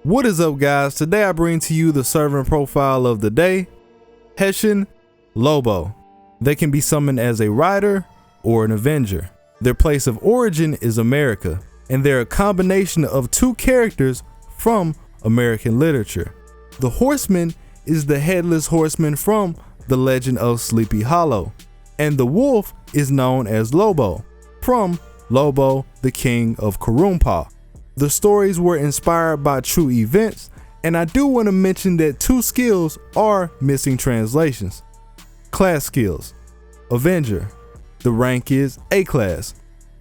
What is up, guys? Today I bring to you the servant profile of the day, Hessian Lobo. They can be summoned as a rider or an avenger. Their place of origin is America, and they're a combination of two characters from American literature. The horseman is the headless horseman from the legend of Sleepy Hollow, and the wolf is known as Lobo from Lobo, the King of Kurumpa. The stories were inspired by true events, and I do want to mention that two skills are missing translations. Class skills. Avenger. The rank is A class.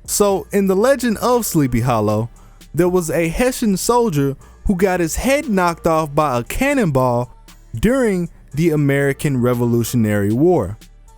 So in the legend of Sleepy Hollow, there was a Hessian soldier who got his head knocked off by a cannonball during the American Revolutionary War.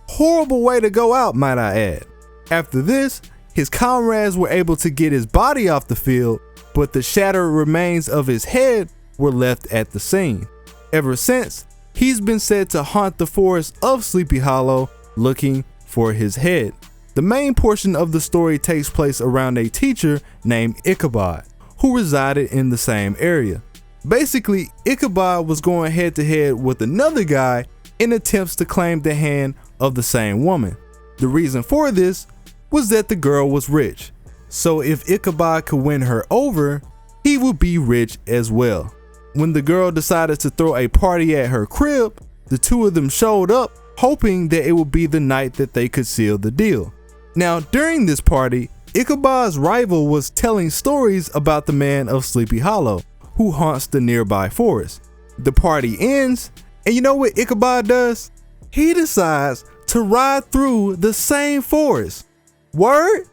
Horrible way to go out, might I add. After this, his comrades were able to get his body off the field, but the shattered remains of his head were left at the scene. Ever since, he's been said to haunt the forest of Sleepy Hollow looking for his head. The main portion of the story takes place around a teacher named Ichabod, who resided in the same area. Basically, Ichabod was going head to head with another guy in attempts to claim the hand of the same woman. The reason for this was that the girl was rich. So if Ichabod could win her over, he would be rich as well. When the girl decided to throw a party at her crib, the two of them showed up, hoping that it would be the night that they could seal the deal. Now, during this party, Ichabod's rival was telling stories about the man of Sleepy Hollow, who haunts the nearby forest. The party ends, and you know what Ichabod does? He decides to ride through the same forest. Word?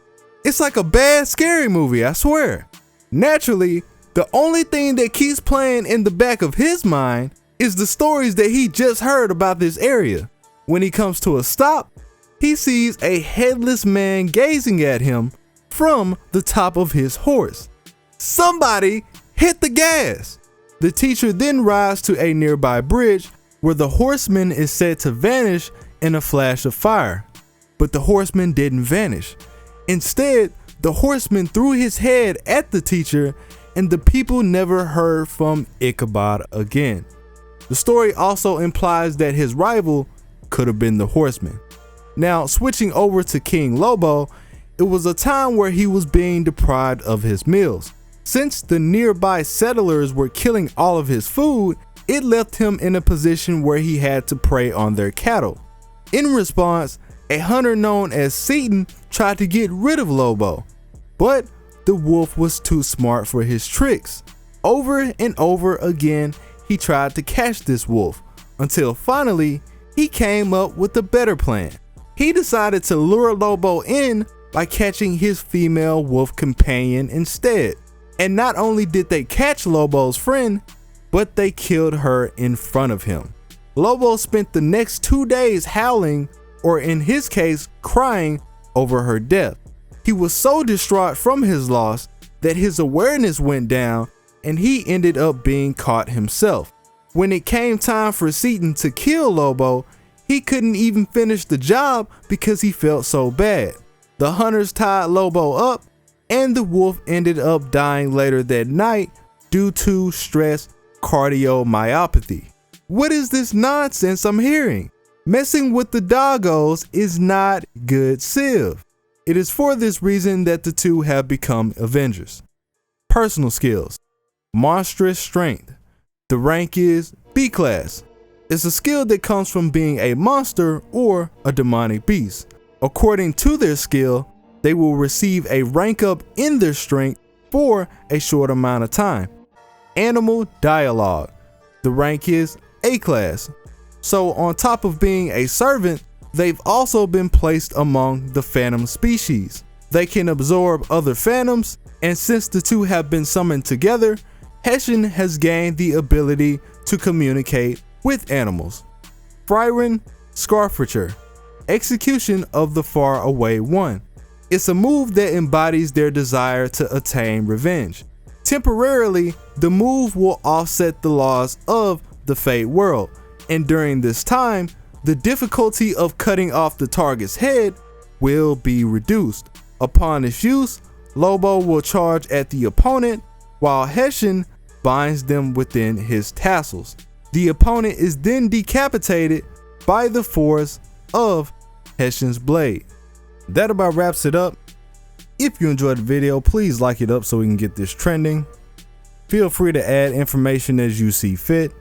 It's like a bad scary movie, I swear. Naturally, the only thing that keeps playing in the back of his mind is the stories that he just heard about this area. When he comes to a stop, he sees a headless man gazing at him from the top of his horse. Somebody hit the gas! The teacher then rides to a nearby bridge where the horseman is said to vanish in a flash of fire. But the horseman didn't vanish. Instead, the horseman threw his head at the teacher, and the people never heard from Ichabod again. The story also implies that his rival could have been the horseman. Now, switching over to King Lobo, it was a time where he was being deprived of his meals. Since the nearby settlers were killing all of his food, it left him in a position where he had to prey on their cattle. In response, a hunter known as Tsiah tried to get rid of Lobo, but the wolf was too smart for his tricks. Over and over again, he tried to catch this wolf, until finally, he came up with a better plan. He decided to lure Lobo in by catching his female wolf companion instead. And not only did they catch Lobo's friend, but they killed her in front of him. Lobo spent the next 2 days howling, or in his case, crying over her death. He was so distraught from his loss that his awareness went down and he ended up being caught himself. When it came time for Tsiah to kill Lobo, he couldn't even finish the job because he felt so bad. The hunters tied Lobo up, and the wolf ended up dying later that night due to stress cardiomyopathy. What is this nonsense I'm hearing? Messing with the doggos is not good civ. It is for this reason that the two have become Avengers. Personal skills. Monstrous strength. The rank is B class. It's a skill that comes from being a monster or a demonic beast. According to their skill, they will receive a rank up in their strength for a short amount of time. Animal dialogue. The rank is A class. So on top of being a servant, they've also been placed among the phantom species. They can absorb other phantoms, and since the two have been summoned together, Hessian has gained the ability to communicate with animals. Friren Scarfriture. Execution of the far away one. It's a move that embodies their desire to attain revenge. Temporarily, the move will offset the laws of the Fate world, and during this time, the difficulty of cutting off the target's head will be reduced. Upon its use, Lobo will charge at the opponent, while Hessian binds them within his tassels. The opponent is then decapitated by the force of Hessian's blade. That about wraps it up. If you enjoyed the video, please like it up so we can get this trending. Feel free to add information as you see fit,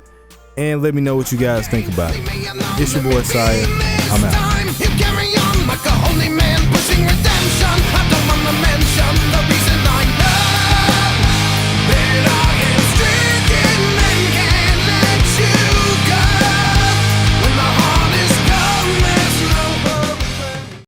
and let me know what you guys think about it. It's your boy Tsiah. I'm out.